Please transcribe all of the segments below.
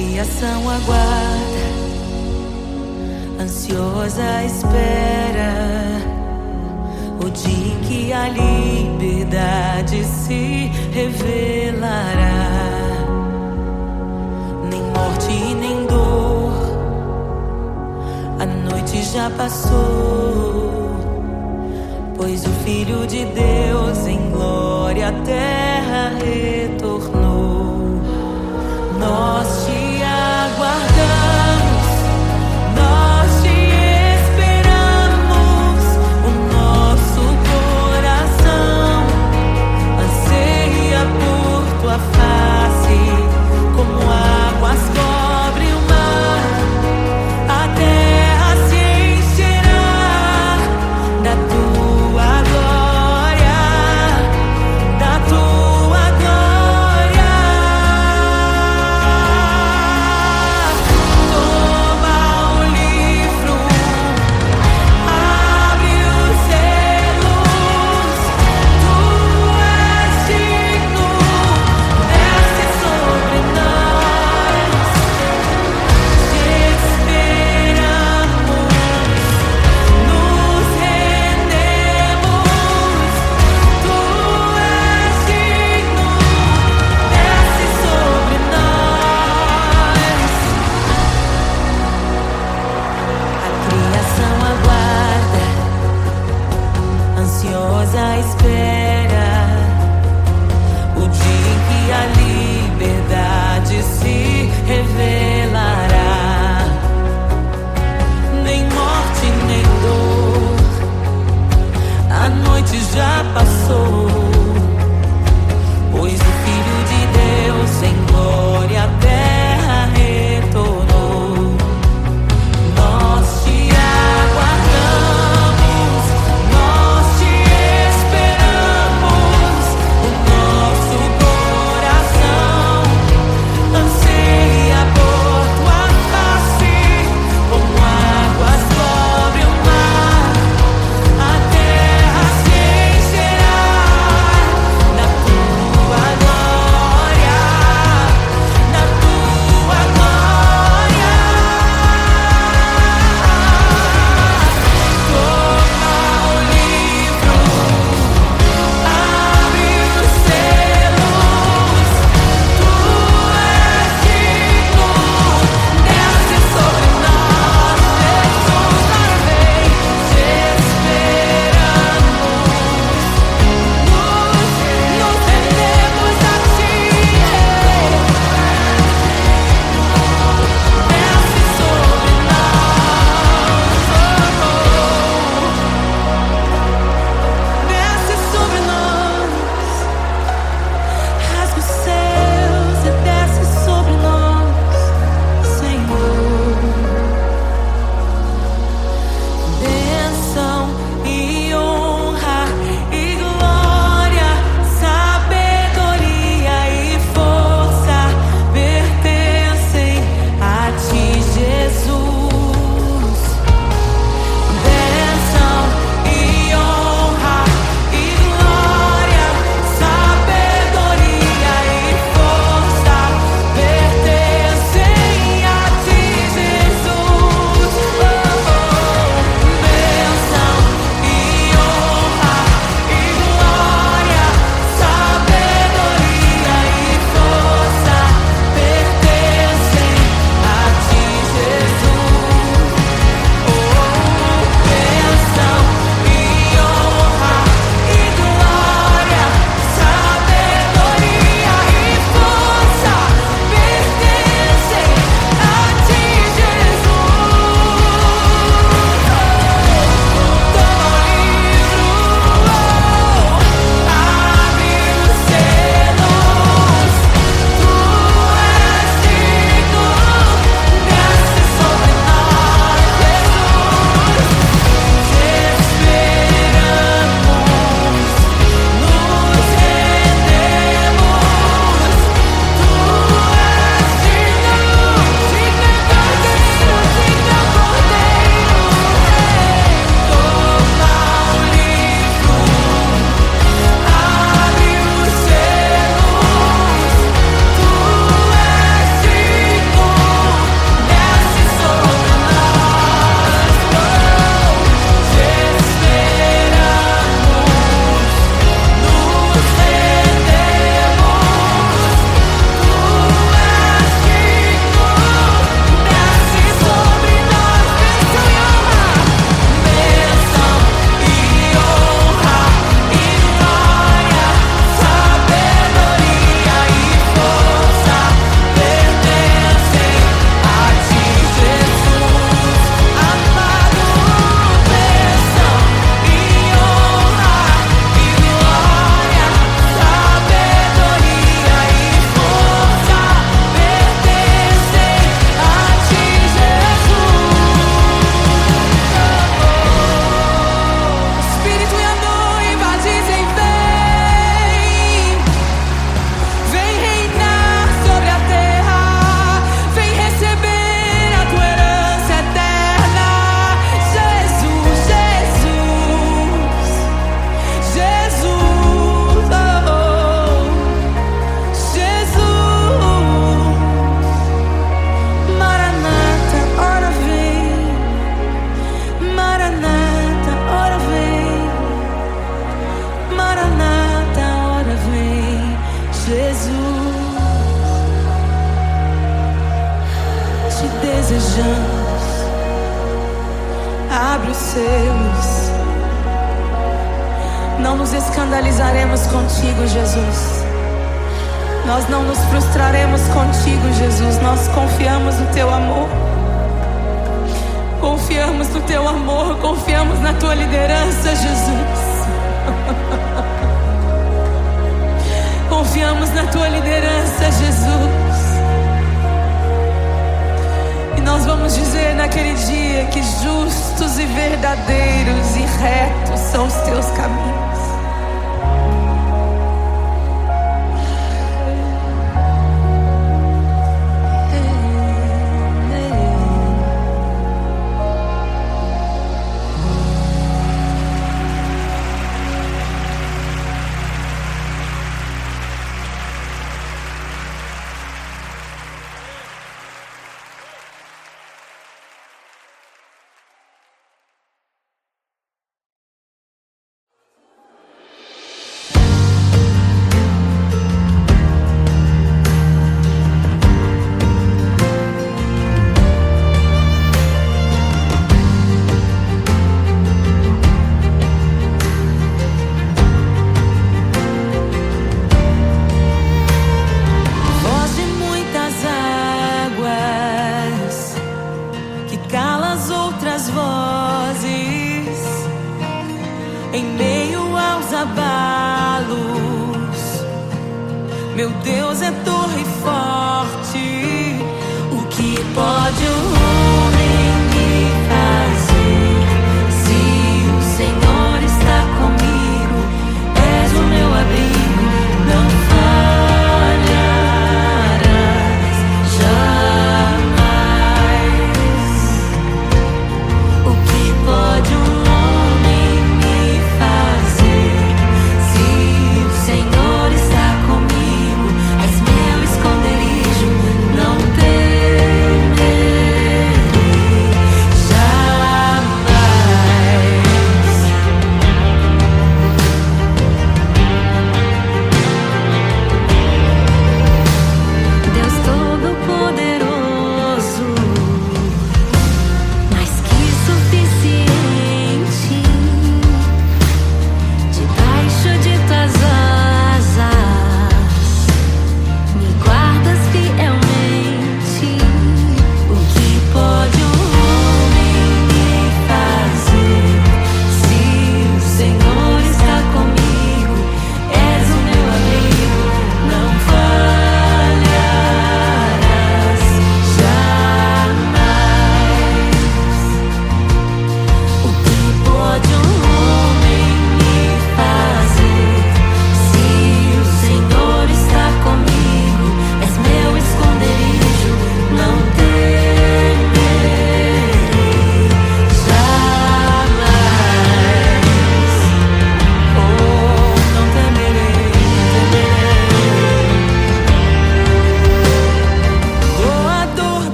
criação aguarda, ansiosa à espera, o dia em que a liberdade se revelará. Nem morte e nem dor, a noite já passou, pois o Filho de Deus em glória à terra retornou. Nós te aguardamos, nós te esperamos. O nosso coração anseia por tua face, como águas cobrem o mar. A terra se encherá da tua glória, da tua desejamos. Abre os selos. Não nos escandalizaremos contigo, Jesus. Nós não nos frustraremos contigo, Jesus. Nós confiamos no teu amor. Confiamos no teu amor. Confiamos na tua liderança, Jesus. Confiamos na tua liderança, Jesus. E nós vamos dizer naquele dia que justos e verdadeiros e retos são os teus caminhos. Em meio aos abalos, meu Deus é torre forte. O que pode o homem me fazer? Se o Senhor está comigo, és o meu abrigo, não falharás jamais. O que pode um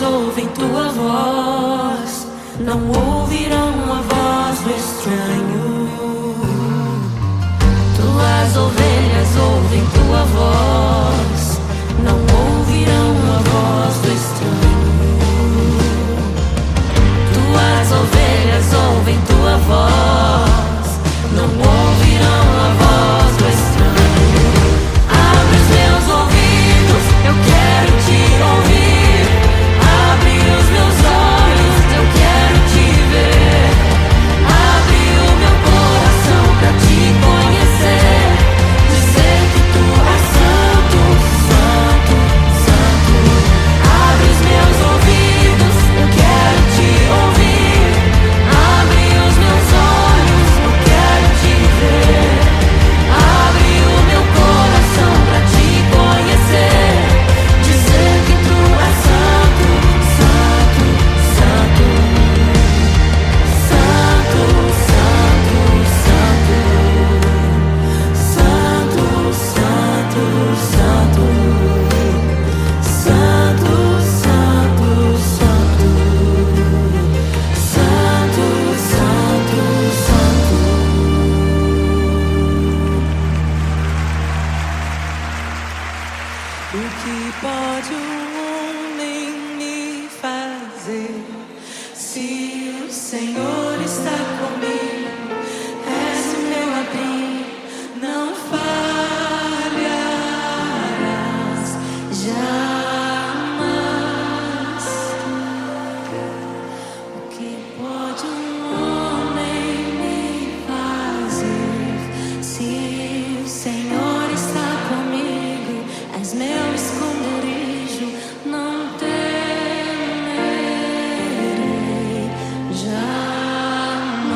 ouvem tua voz, não ouvirão a voz do estranho. Tuas ovelhas ouvem tua voz, não ouvirão a voz do estranho. Tuas ovelhas ouvem tua voz. Senhor está comigo, és o meu abrigo, não falharás jamais. O que pode um homem me fazer? Se o Senhor está comigo, és meu esconderijo, não temerei jamais.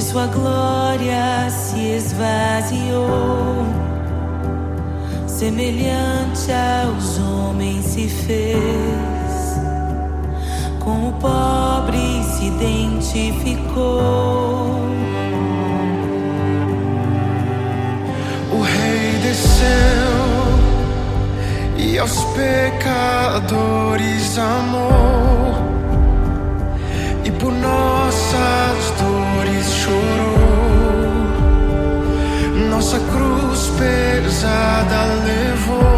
Sua glória se esvaziou, semelhante aos homens se fez, com o pobre se identificou. O Rei desceu e aos pecadores amou, e por nossas dores chorou, nossa cruz pesada levou.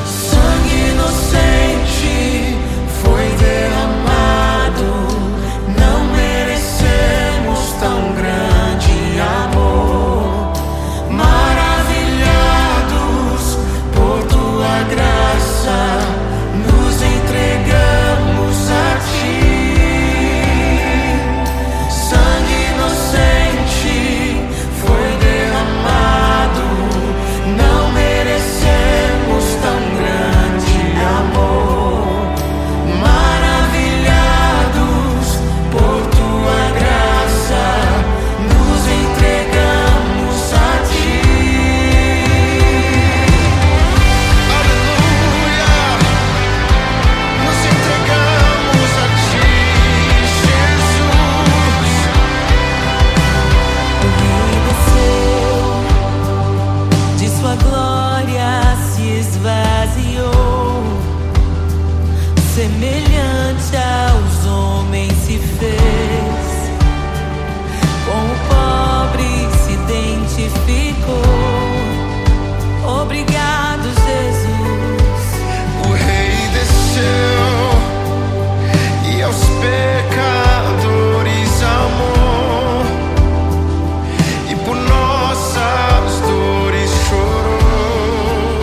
Sangue inocente foi derramado, não merecemos tão grande amor. Maravilhados por tua graça, nos entregamos a ti. Sangue inocente foi derramado, não merecemos tão grande amor. Maravilhados por tua graça, nos entregamos a ti. Aleluia! Nos entregamos a ti, Jesus. O Rei desceu, de sua glória se esvaziou, semelhante aos homens se fez, com o pobre se identificou. Obrigado, Jesus. O Rei desceu e aos pecadores amou, e por nossas dores chorou,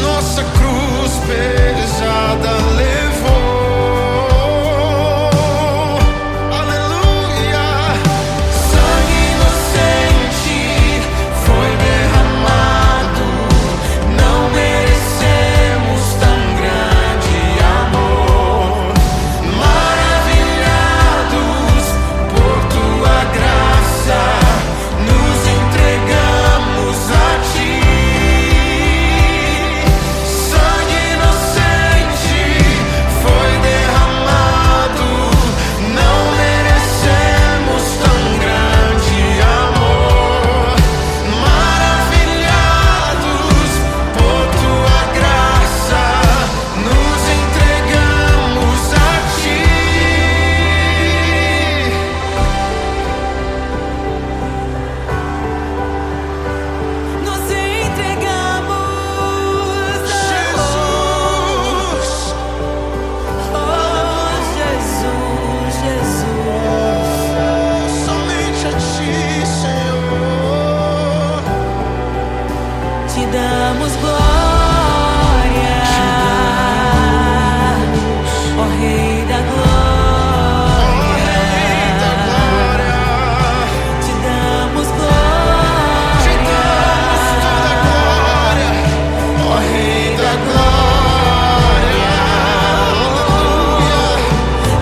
nossa cruz pesada levou. Aleluia! Sangue inocente foi derramado, não merecemos tão grande amor. Maravilhados por tua graça, nos entregamos a ti. Sangue inocente foi derramado, não merecemos tão grande amor. Maravilhados por tua graça, nos entregamos a ti. Nos entregamos a Jesus, Oh, Jesus, Jesus. somente a ti, Senhor. Te damos glória, ó Rei da glória. Te damos glória, Te damos toda a glória, ó Rei da glória. Aleluia.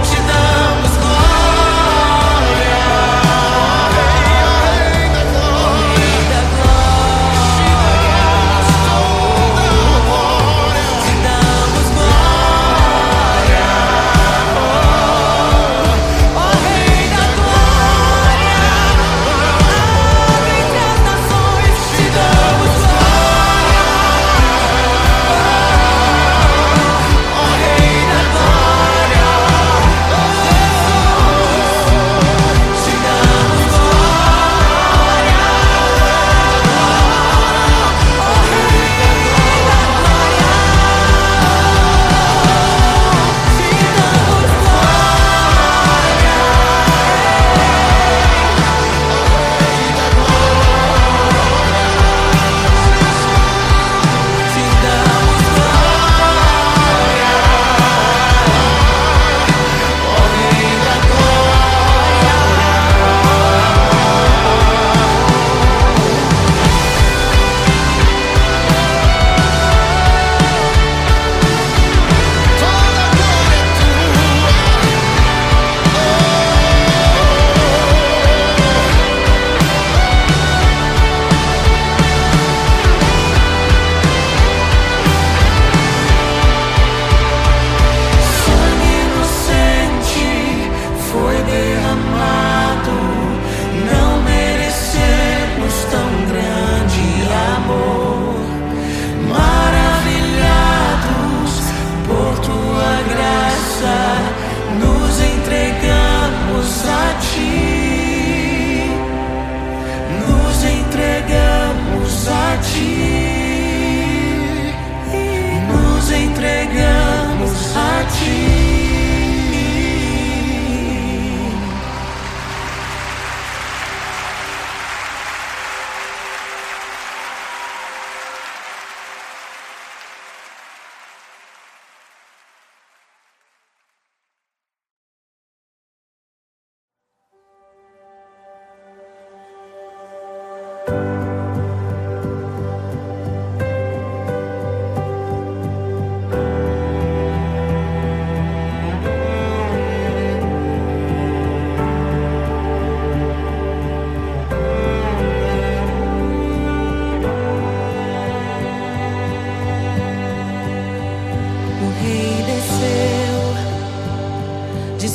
Te damos glória, ó Rei da glória. Rei da glória. Te damos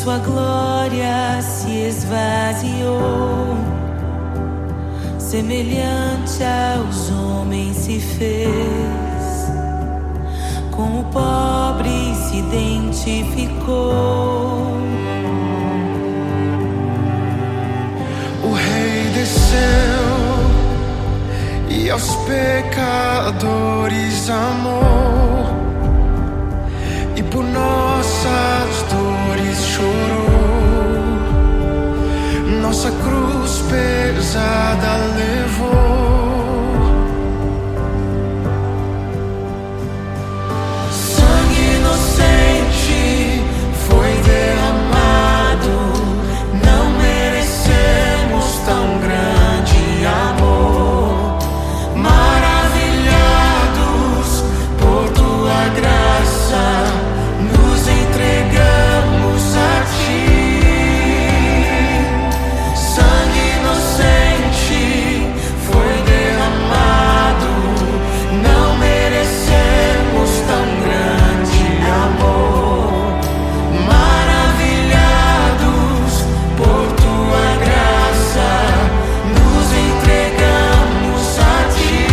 sua glória se esvaziou, semelhante aos homens se fez, com o pobre se identificou. O Rei desceu e aos pecadores amou, e por nossas dores chorou, nossa cruz pesada levou. Sangue inocente foi derramado, não merecemos tão grande amor. Maravilhados por tua graça, nos entregamos a ti. Sangue inocente foi derramado, não merecemos tão grande amor. Maravilhados por tua graça, nos entregamos a ti.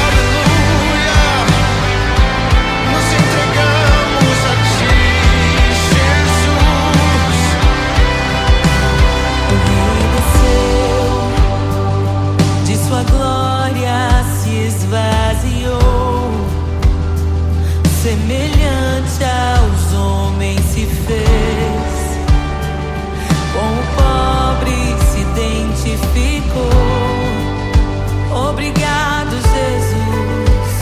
Aleluia, nos entregamos a ti, Jesus. O Rei desceu, de sua glória se esvaziou, semelhante aos homens se fez, com o pobre se identificou. Obrigado, Jesus.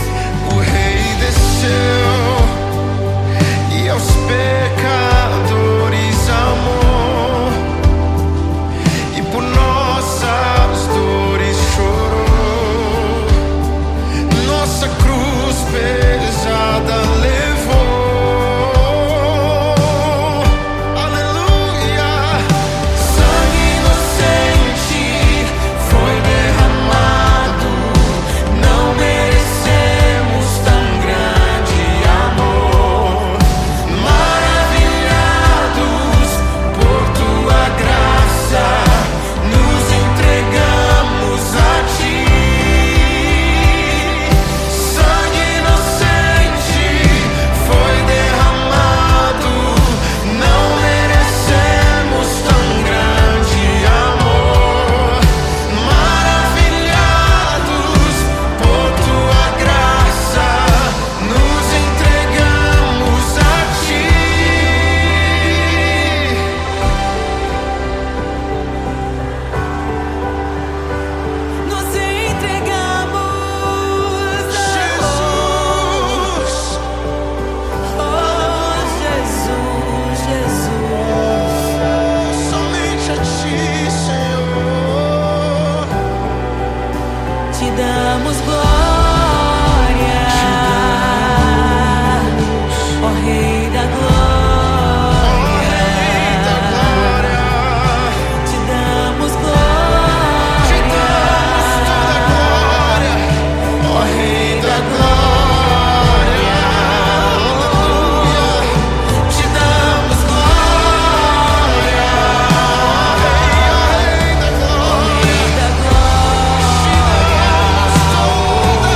O Rei desceu e aos pecadores amou, e por nossas dores chorou, nossa cruz pesada levou. Aleluia. Sangue inocente foi derramado, não merecemos tão grande amor. Maravilhados por tua graça, nos entregamos a ti. Sangue inocente foi derramado, não merecemos tão grande amor. Maravilhados por tua graça, nos entregamos a ti. Nos entregamos, Jesus, oh Jesus, Jesus. somente a ti, Senhor. Te damos glória, ó Rei da glória. Te damos glória, Te damos toda a glória, ó Rei da glória. Aleluia. Te damos glória, Rei da glória. Rei da glória. Te damos toda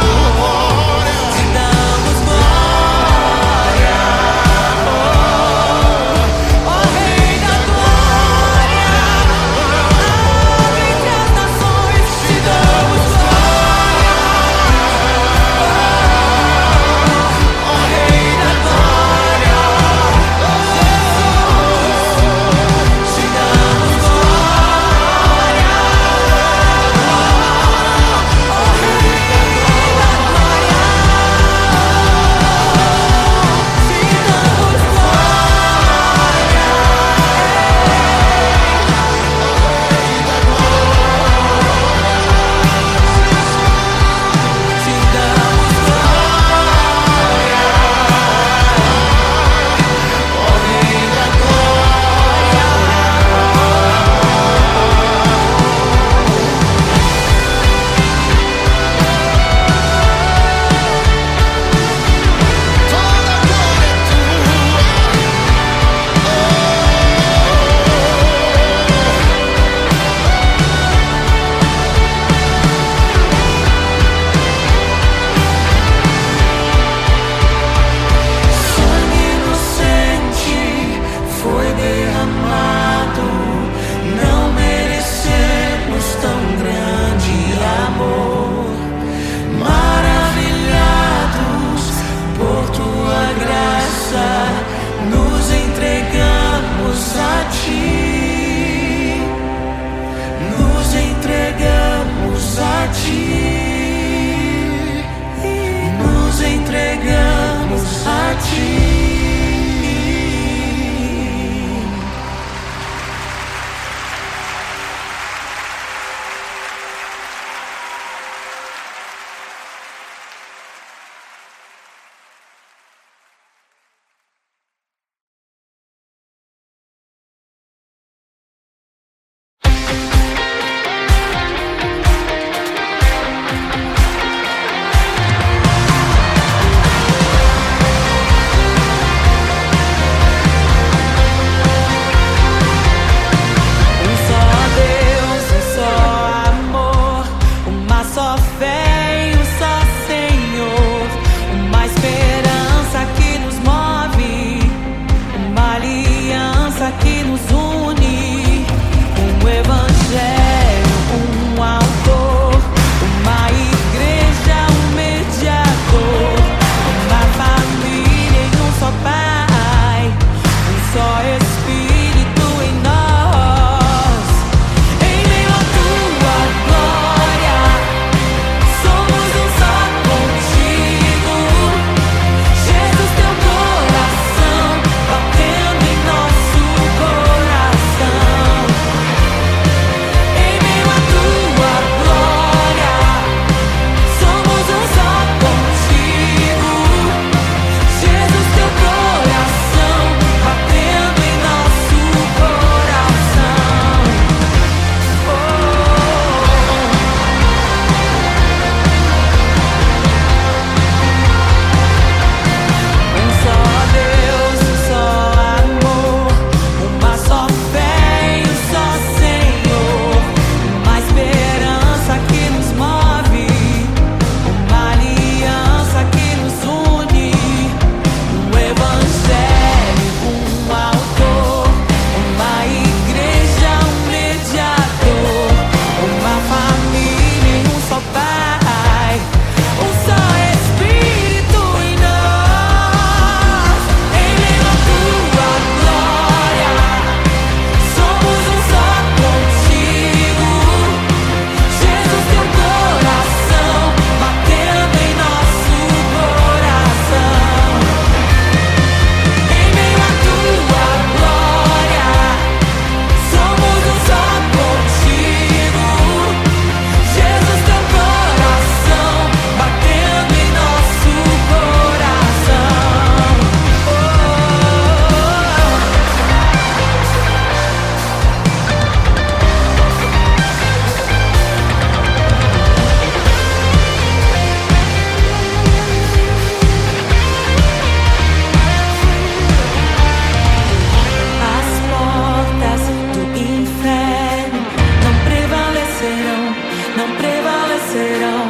prevalecerão,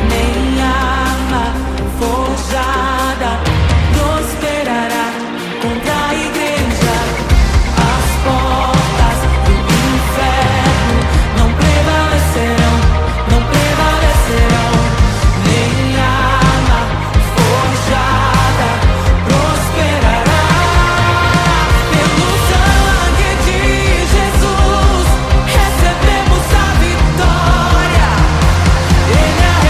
nem arma forjada prosperará contra a igreja. As portas do inferno não prevalecerão, não prevalecerão, nem arma forjada prosperará. Pelo sangue de Jesus recebemos a vitória. Ele é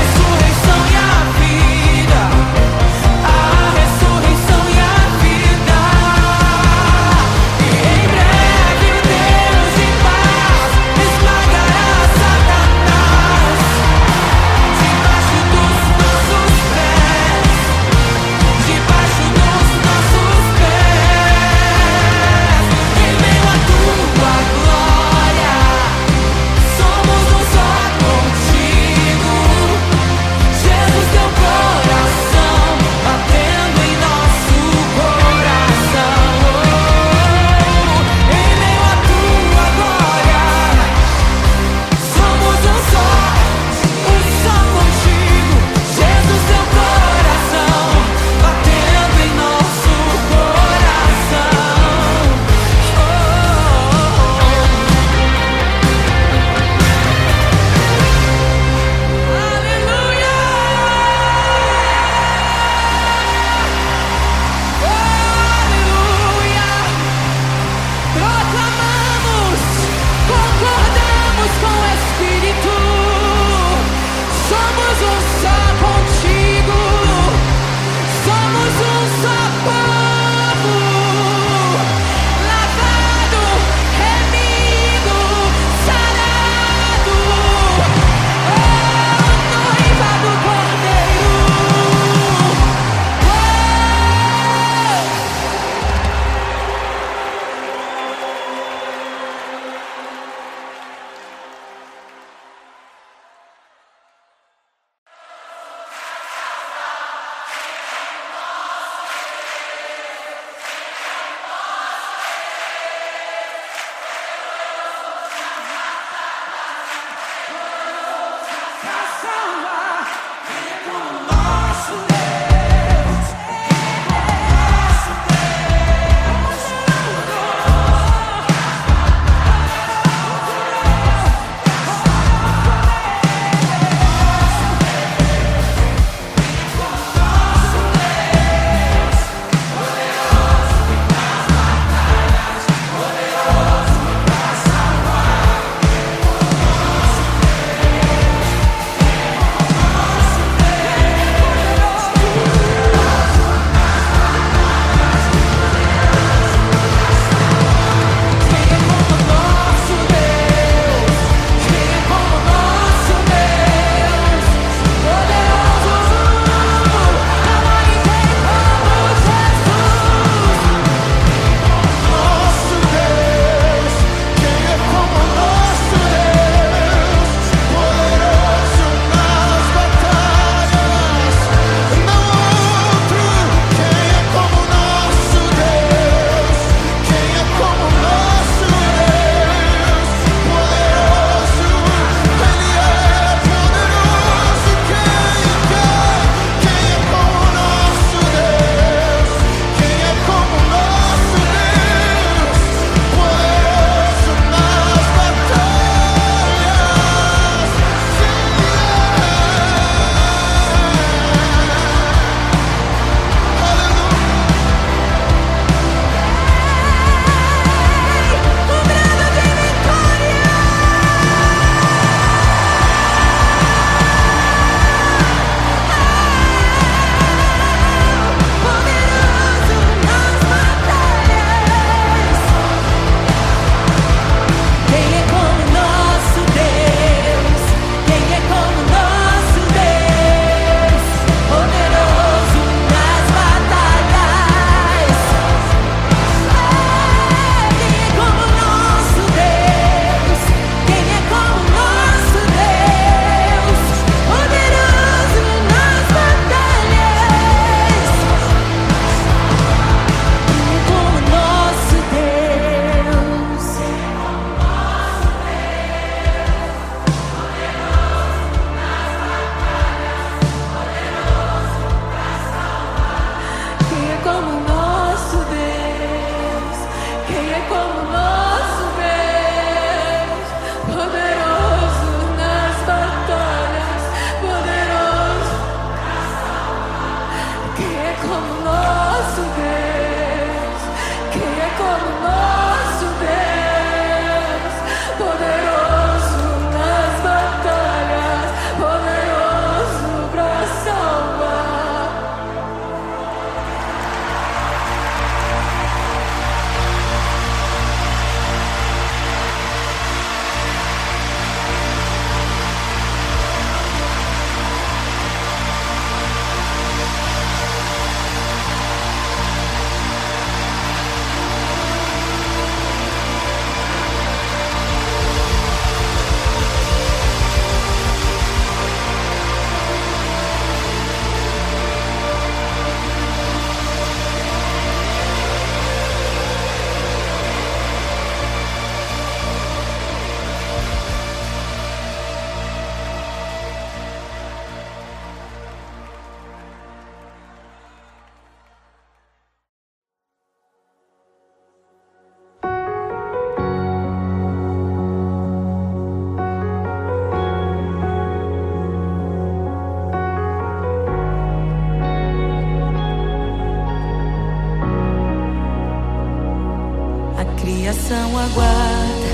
criação aguarda,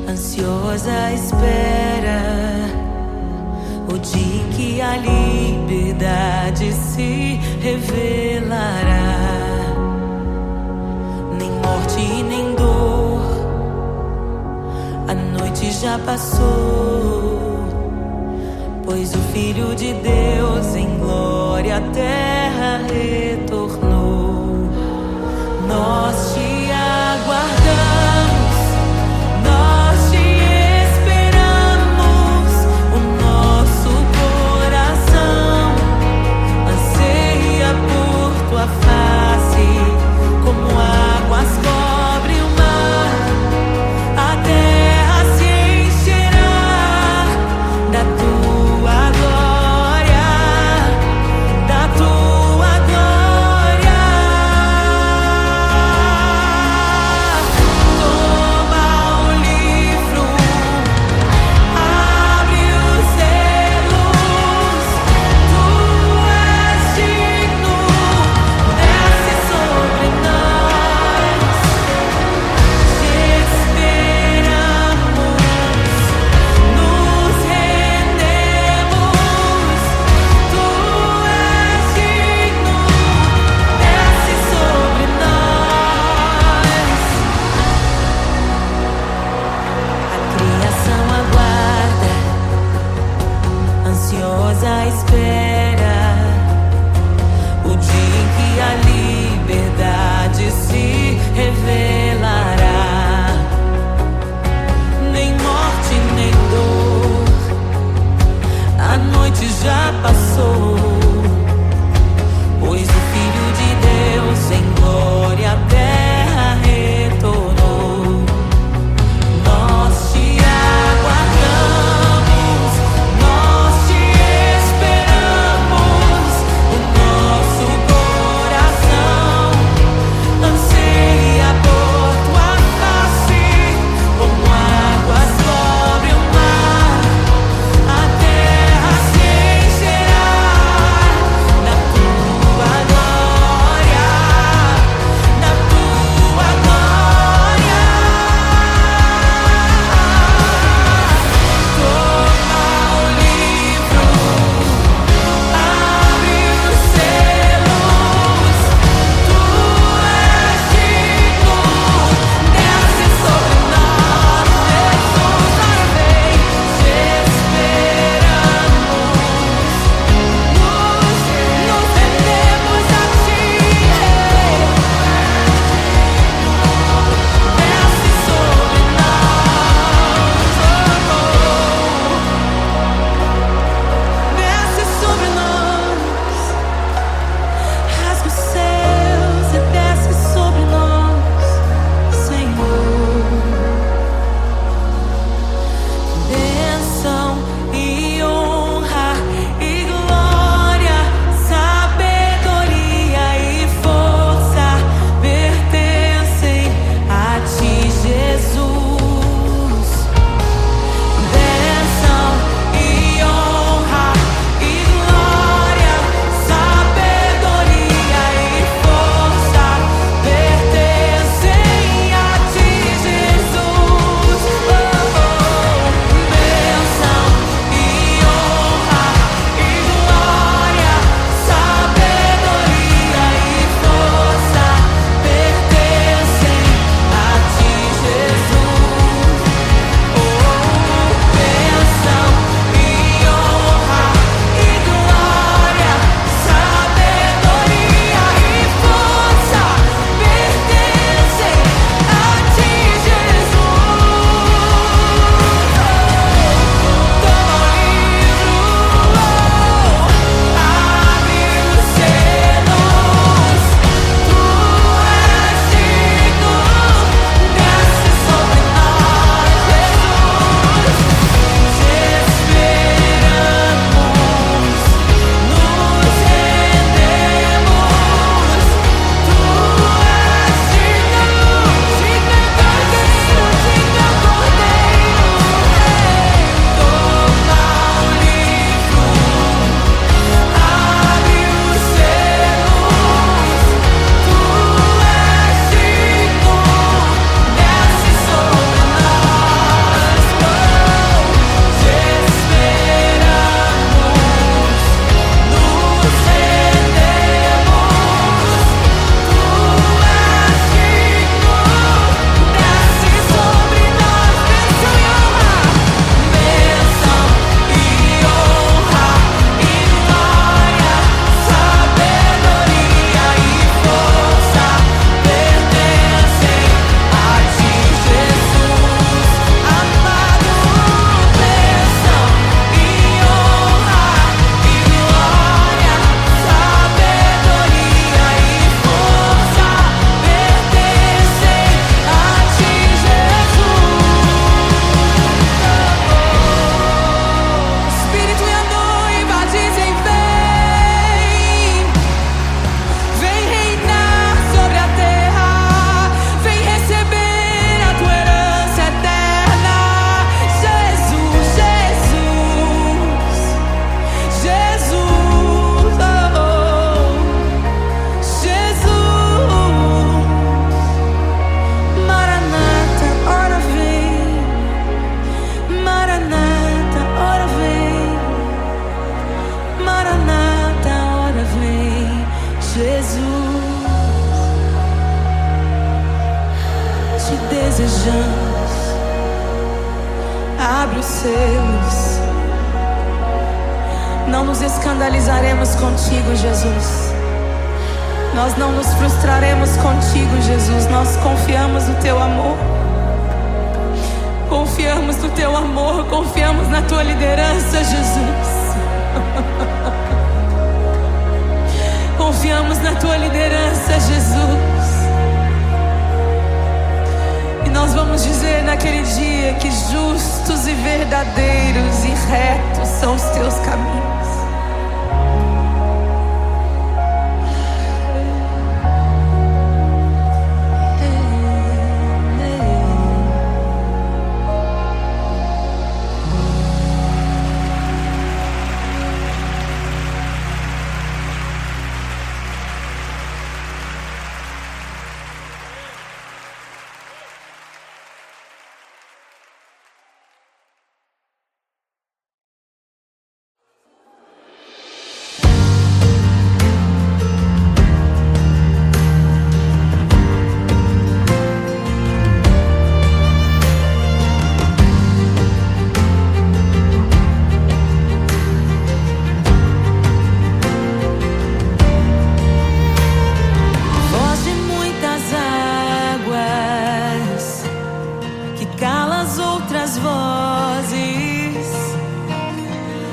ansiosa espera o dia em que a liberdade se revelará. Nem morte nem dor, a noite já passou, pois o Filho de Deus em glória à terra retornou. Nós te aguardamos, nós te esperamos. O nosso coração anseia por tua face, como águas cobre o mar. A terra se encherá da tua glória, da tua glória. Toma o livro, abre os selos. Tu és digno, desce sobre nós. Te esperamos, nos rendemos. Tu és digno, desce sobre nós. A criação aguarda, ansiosa espera o dia em que a liberdade se revelará. Nem morte nem dor, a noite já passou, pois o Filho de Deus em glória à terra retornou. Nós te aguardamos, nós te esperamos. não nos escandalizaremos contigo, Jesus. Nós não nos frustraremos contigo, Jesus. Nós confiamos no teu amor. Confiamos no teu amor, confiamos na tua liderança, Jesus. Confiamos na tua liderança, Jesus. E nós vamos dizer naquele dia que justos e verdadeiros e retos são os teus caminhos.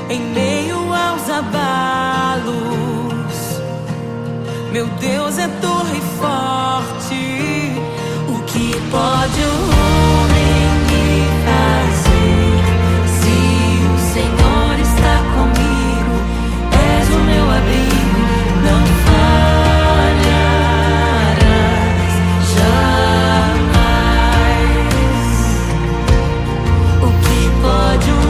Em meio aos abalos, meu Deus é torre forte. O que pode o homem me fazer? Se o Senhor está comigo, és o meu abrigo, não falharás jamais. O que pode o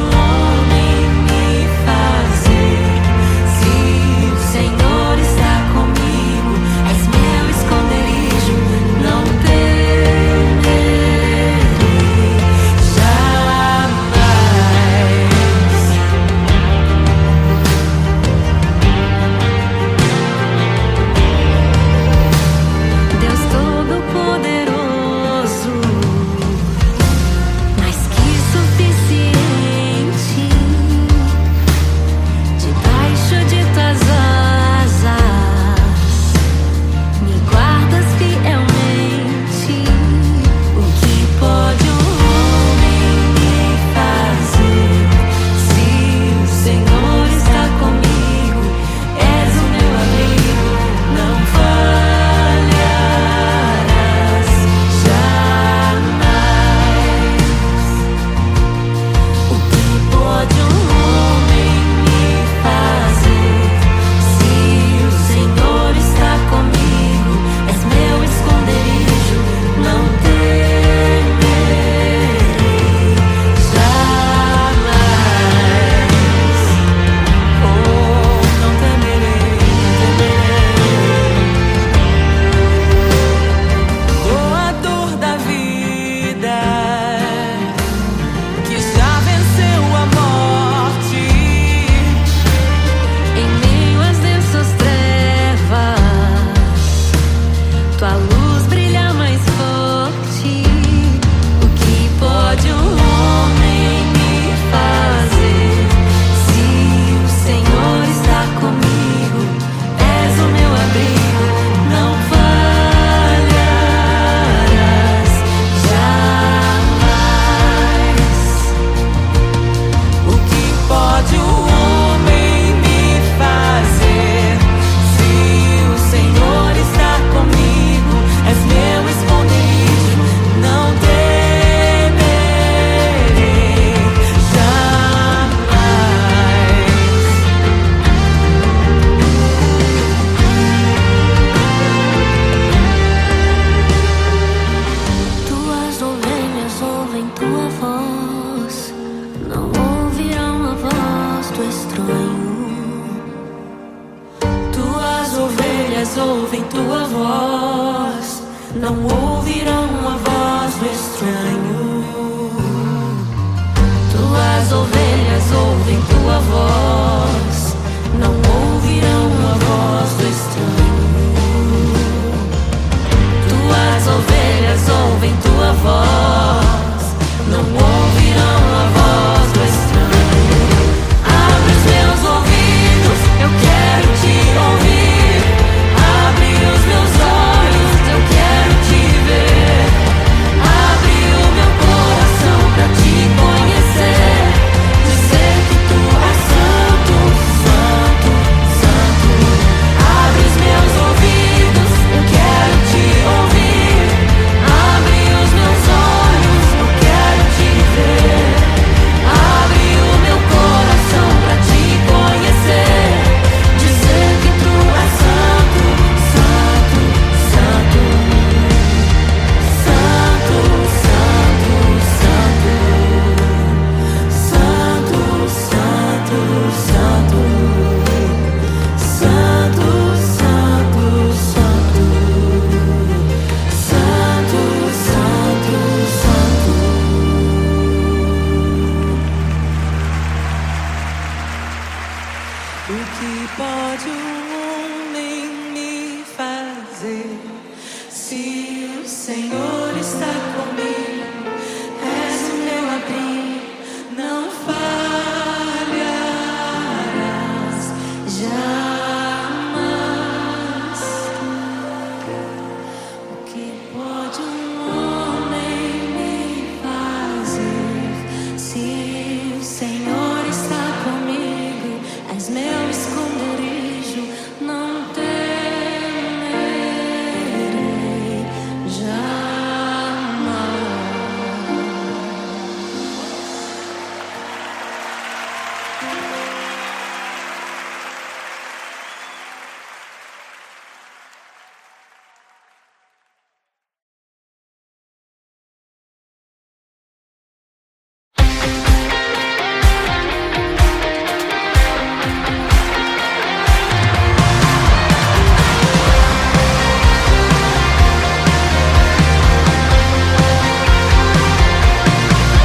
ouvem tua voz, não ouvirão a voz do estranho. Tuas ovelhas ouvem tua voz, não ouvirão a voz do estranho. Tuas ovelhas ouvem tua voz, não ouvirão a voz do estranho. Abre os meus ouvidos. O que pode um homem me fazer? Se o Senhor está comigo, és o meu abrigo, não falharás jamais. O que pode um homem me fazer? Se o Senhor está comigo, és meu esconderijo, não temerei jamais.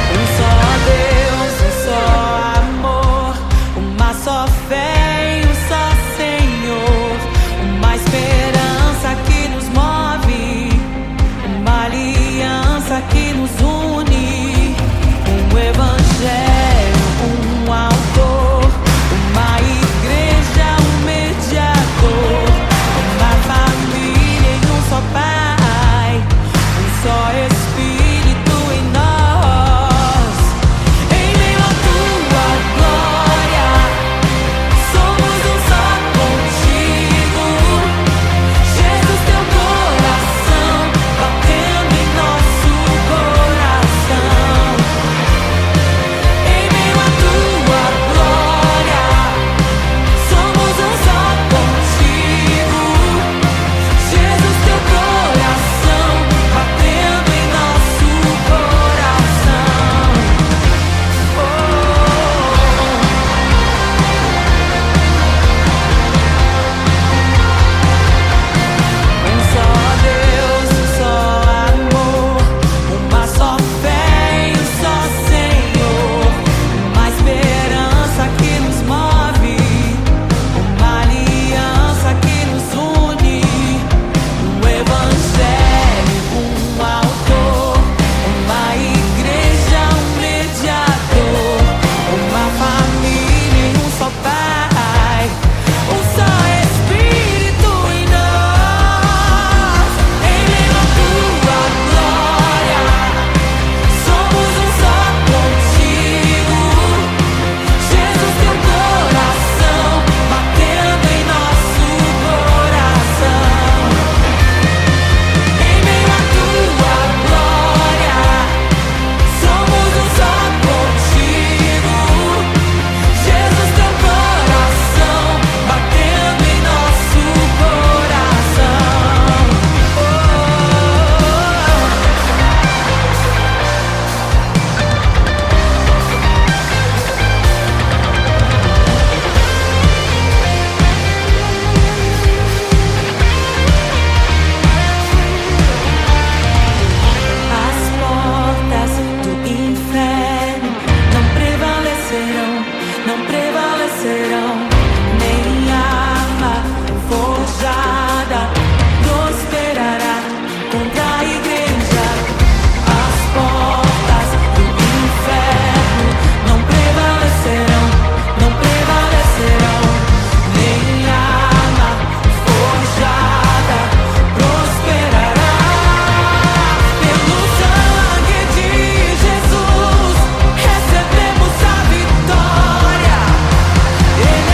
Um só Deus, um só amor, uma só fé e um só Senhor, uma esperança que nos move, uma aliança que nos une, um evangelho, um autor, uma igreja, um mediador, uma família em um só Pai, um só Espírito em nós. Em meio à tua glória, somos um só contigo. Jesus, teu coração batendo em nosso coração. Em meio à tua glória, somos um só contigo. Jesus, teu coração batendo em nosso coração. Oh. Um só Deus, um só amor, uma só fé e um só Senhor, uma esperança que nos move, uma aliança que nos une, um evangelho, um autor, uma igreja, um mediador, uma família em um só Pai, um só Espírito em nós. Em meio à tua glória, somos um só contigo. Jesus, teu coração batendo em nosso coração. Em meio à tua glória, somos um só contigo. Jesus, teu coração batendo em nosso coração. Oh. As portas do inferno não prevalecerão, não prevalecerão. Nem arma forjada prosperará contra a igreja. As portas do inferno não prevalecerão, não prevalecerão. Nem arma forjada prosperará. Pelo sangue de Jesus recebemos a vitória. Ele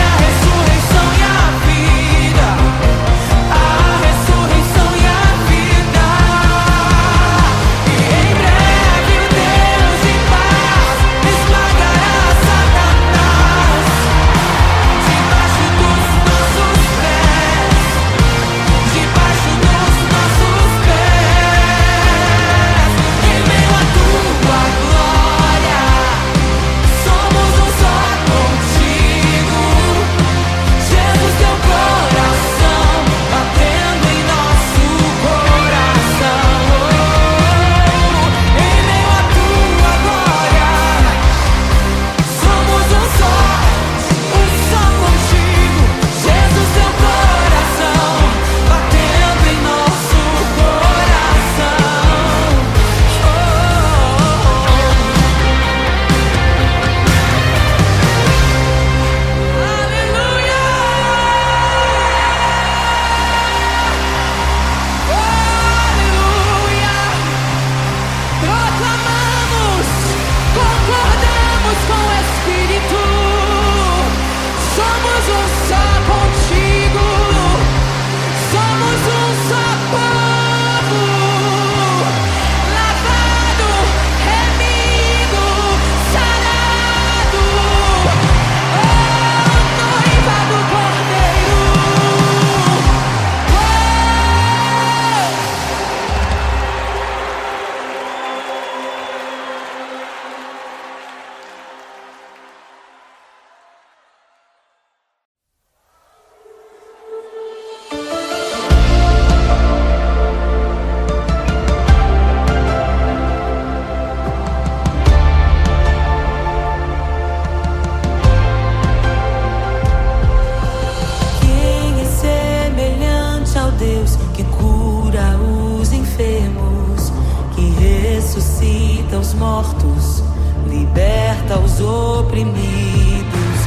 mortos, liberta os oprimidos.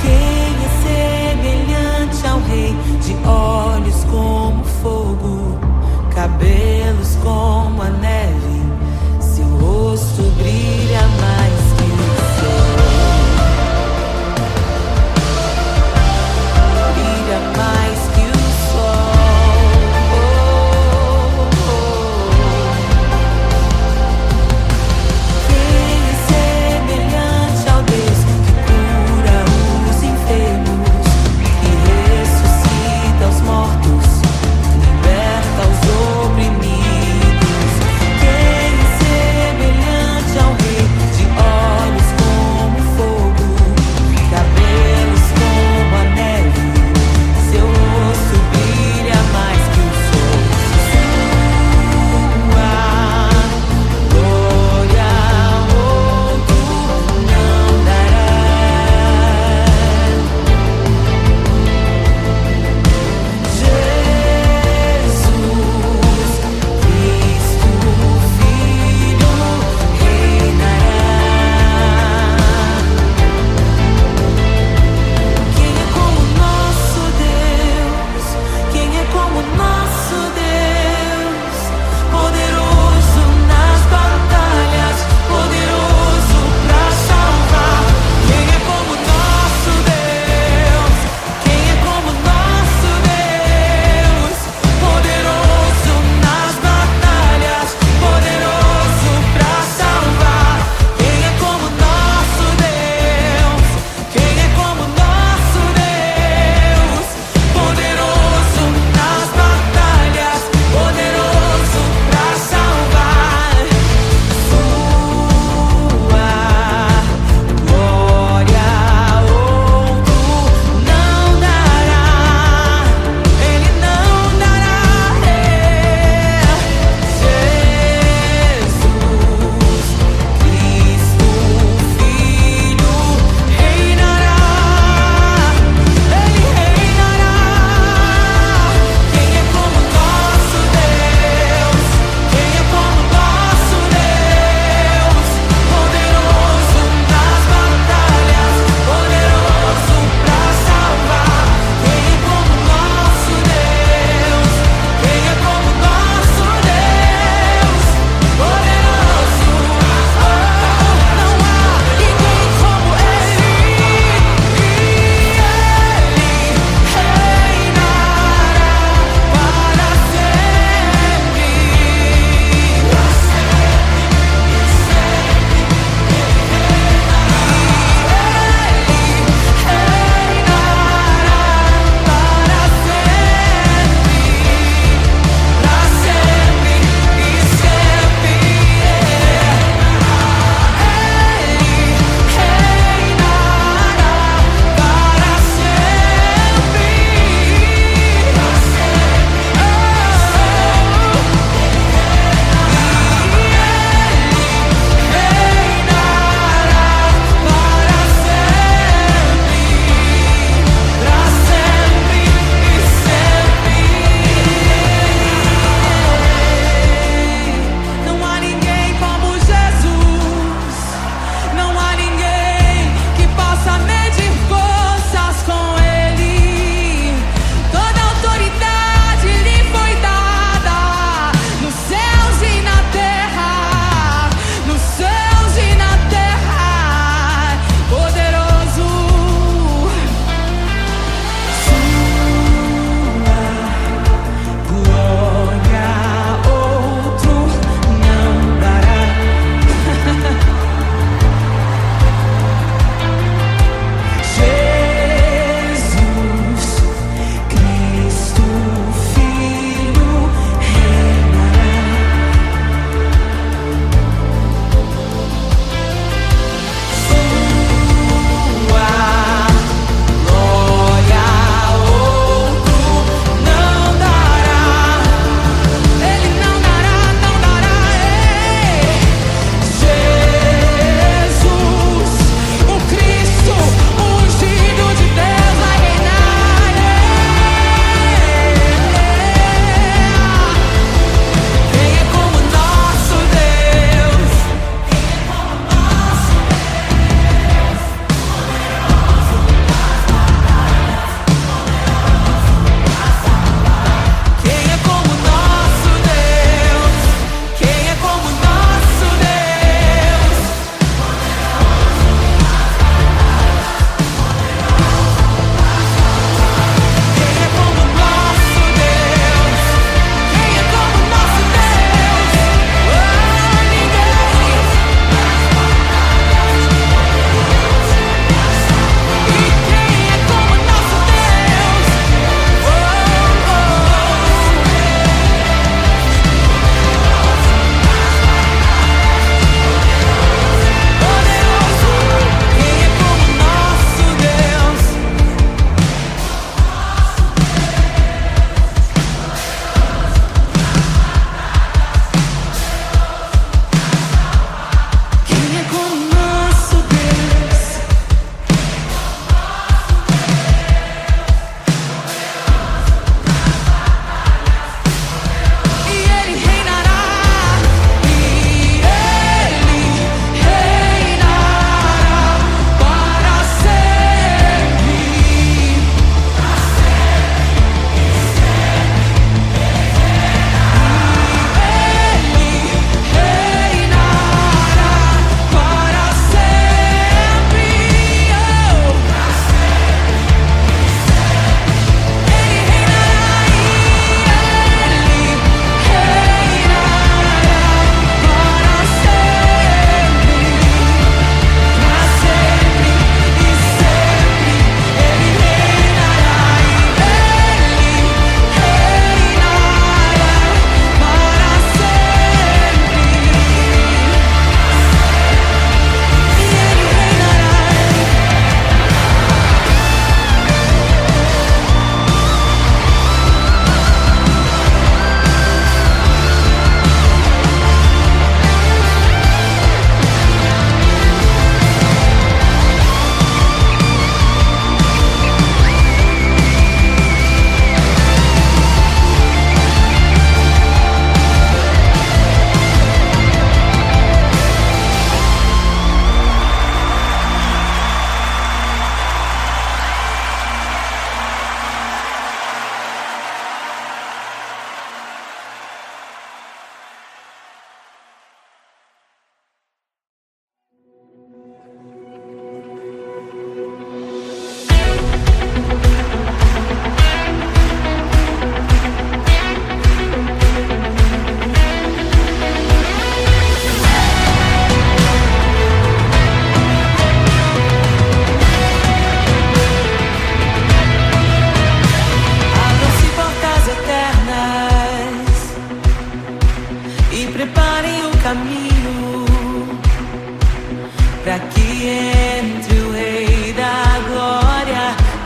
Quem é semelhante ao Rei, de olhos como fogo, cabelos como a neve, seu rosto brilha mais que o sol. Brilha mais que o sol. Quem é semelhante ao Deus que cura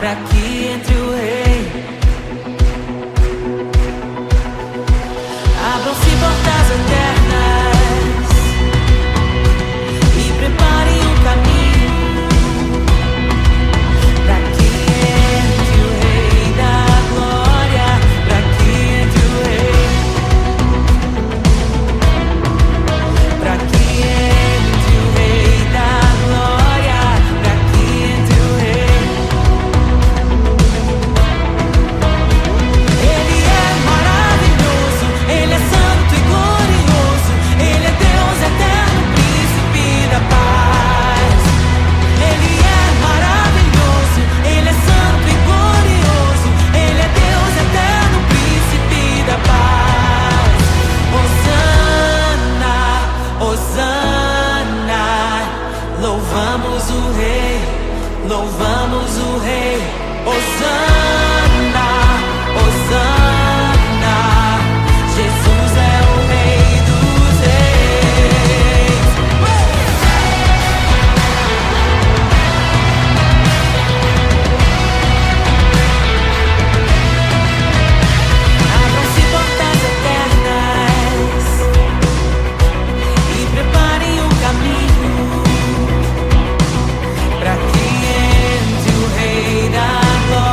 pra que entre o Rei. Abram-se portas eternas e preparem um caminho pra que entre o Rei da Glória, pra que entre o Rei, pra que entre o Rei da Glória, pra que entre o Rei. Ele é maravilhoso, Ele é santo e glorioso, Ele é Deus eterno, príncipe da paz. Ele é maravilhoso, Ele é santo e glorioso, Ele é Deus eterno, príncipe da paz. Hosana, Hosana, louvamos o Rei, louvamos o Rei. Hosana, Hosana, Jesus é o Rei dos Reis. Abram-se portas eternas e preparem o caminho pra que entre o Rei da Glória.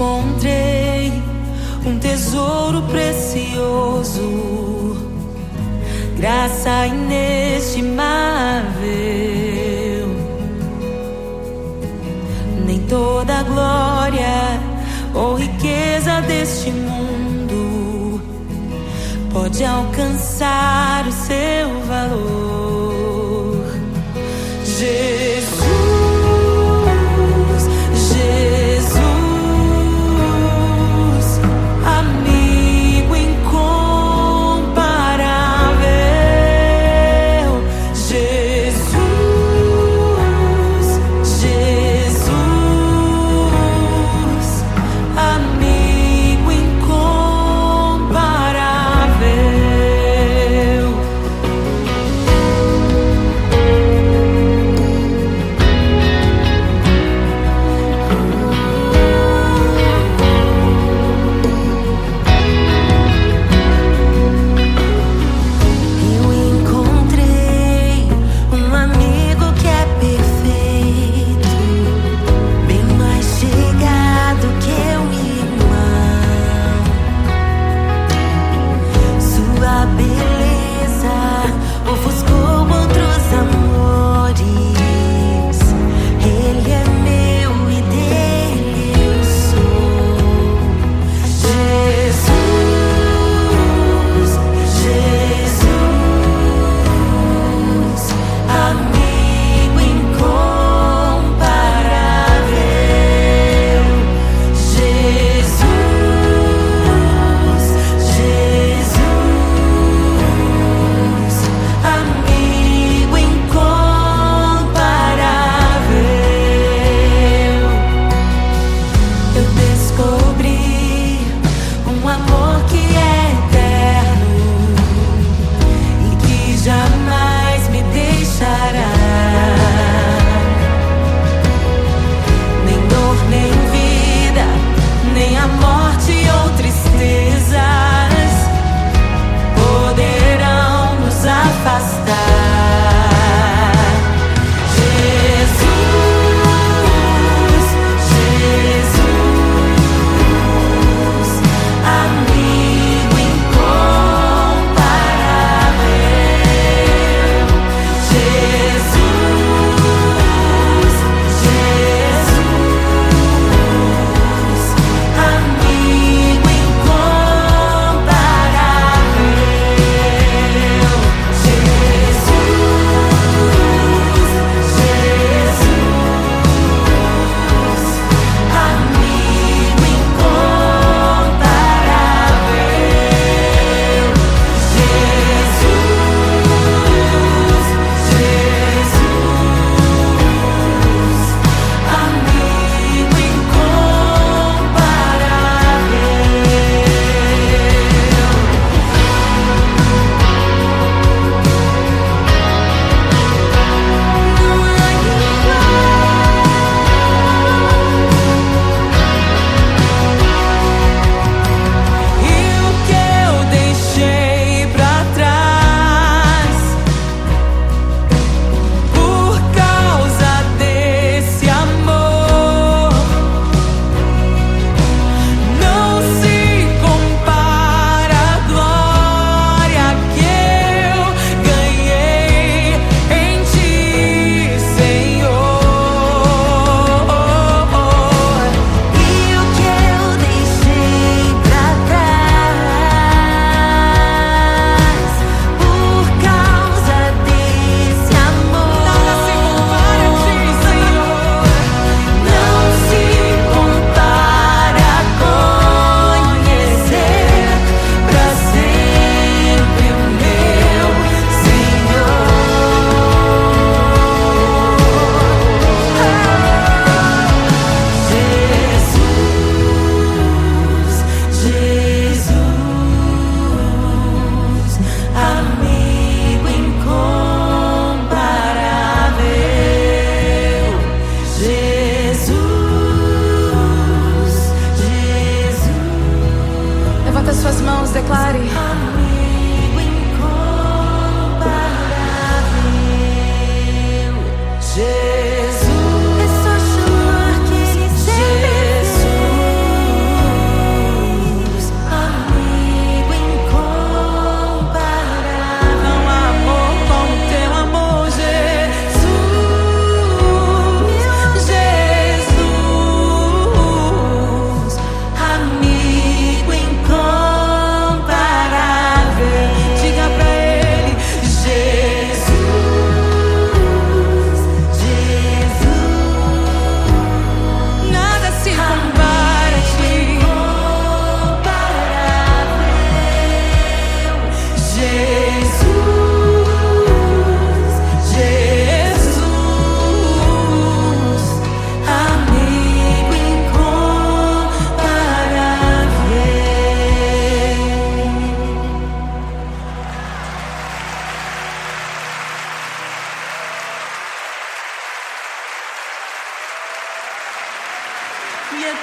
encontrei um tesouro precioso, graça inestimável. Nem toda a glória ou riqueza deste mundo pode alcançar o seu valor. Jesus, Jesus, amigo incomparável. Jesus, Jesus, amigo incomparável.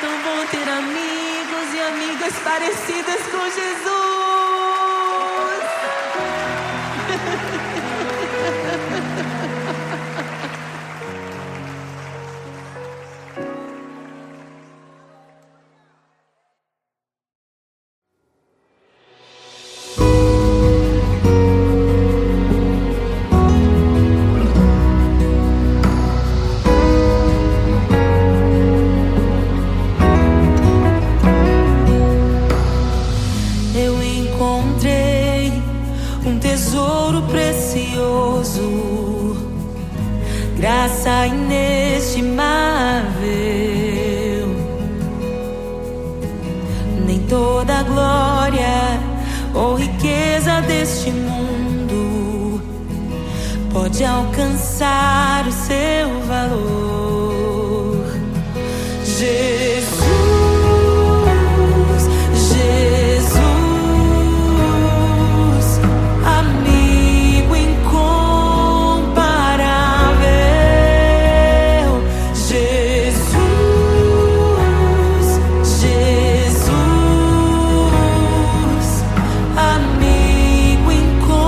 tão bom ter amigos e amigas parecidas com Jesus. Graça inestimável, nem toda a glória ou riqueza deste mundo pode alcançar o seu valor. Jesus, Jesus, amigo incomparável. Jesus, Jesus, amigo incomparável.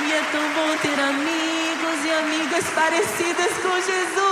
E é tão bom ter amigos e amigas parecidas com Jesus.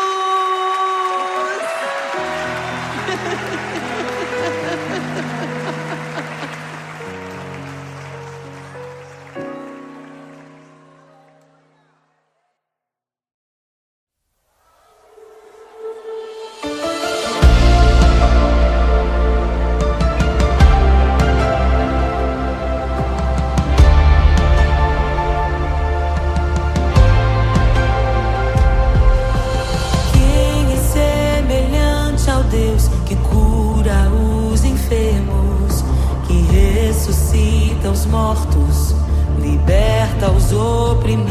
Os mortos, liberta os oprimidos.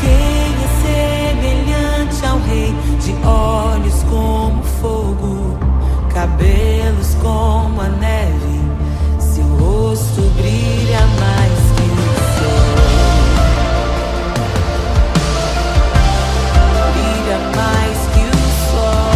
Quem é semelhante ao Rei, de olhos como fogo, cabelos como a neve, seu rosto brilha mais que o sol, brilha mais que o sol.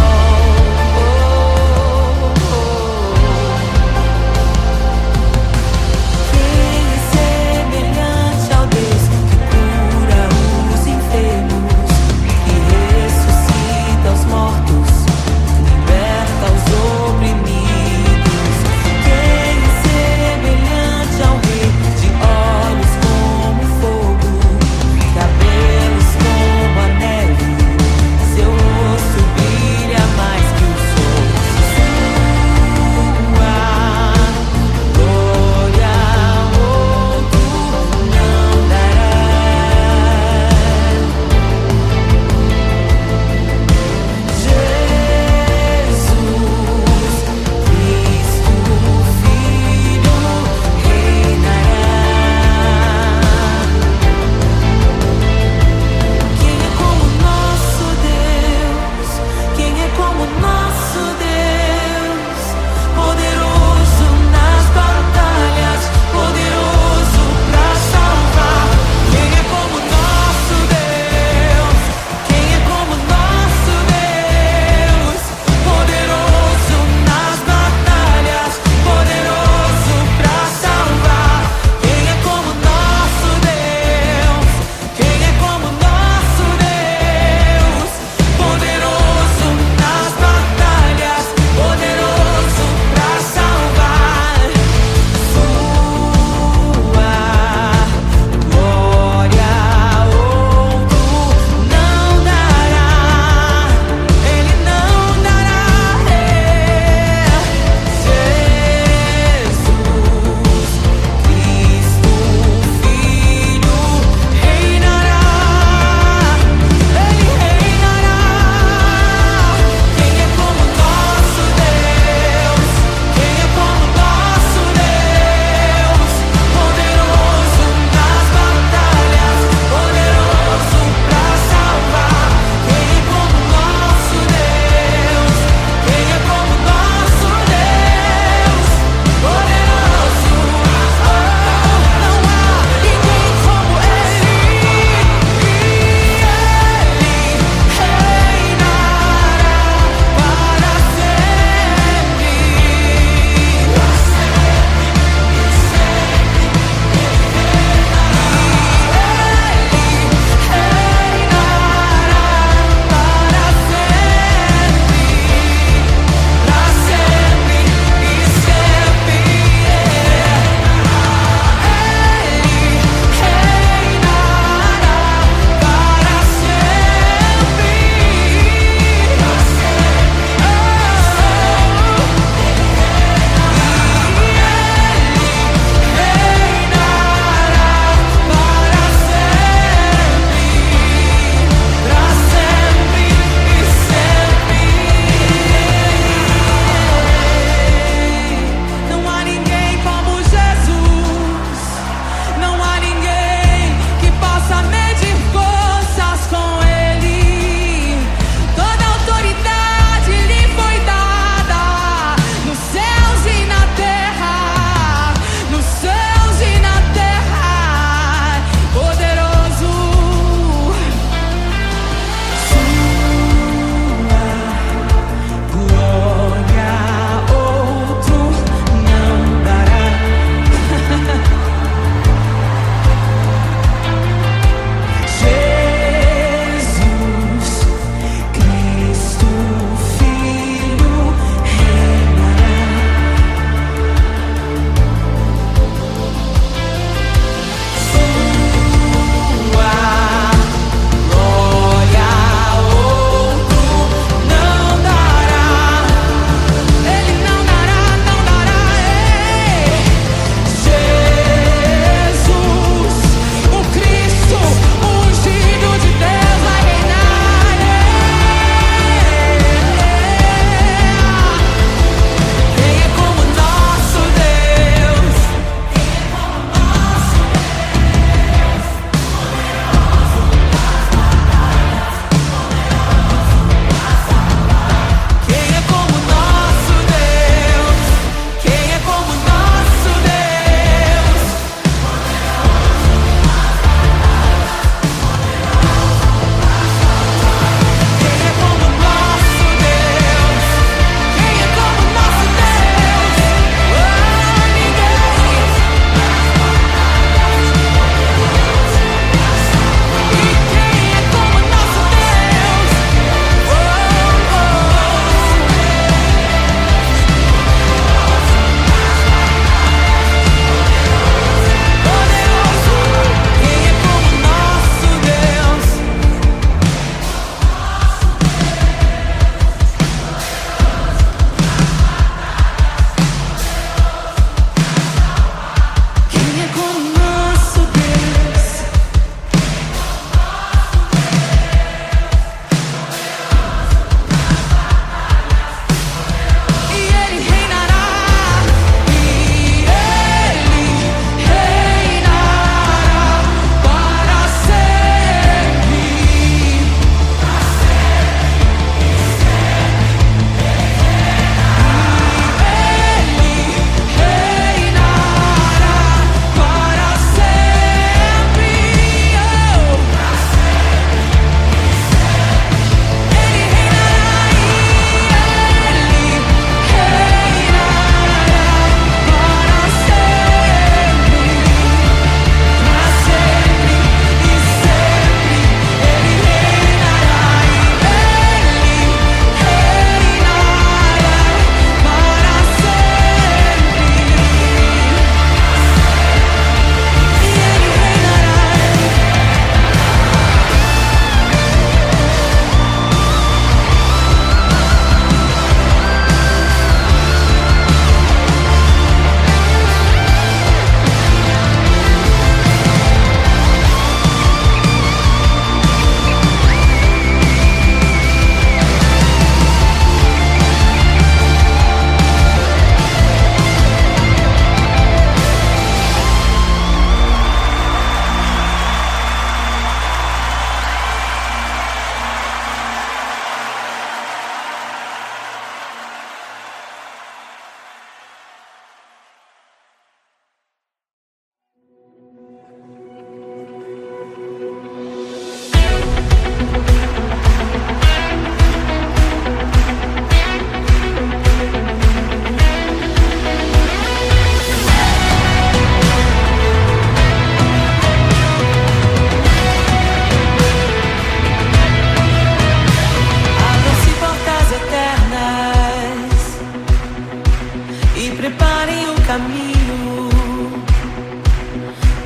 Liberta os oprimidos. Quem é semelhante ao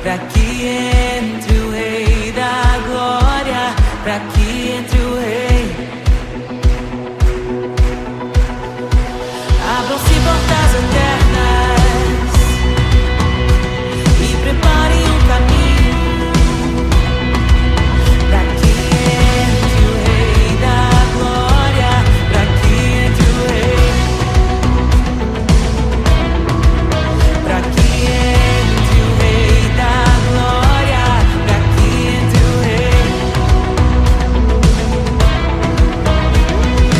para que entre o Rei da Glória, para que entre o Rei. Abram-se portas eternas e preparem um caminho para que entre o Rei da Glória, para que entre o Rei, para que entre o Rei da Glória, para que entre o Rei.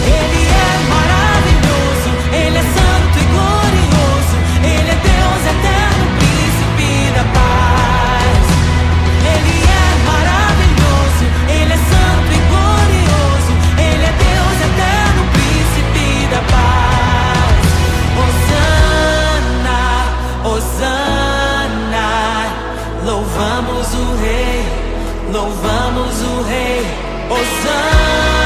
Ele é maravilhoso, Ele é santo e glorioso, Ele é Deus eterno, príncipe da paz. Ele é maravilhoso, Ele é santo e glorioso, Ele é Deus eterno, príncipe da paz. Hosana, Hosana, louvamos o Rei, louvamos o Rei. Hosana.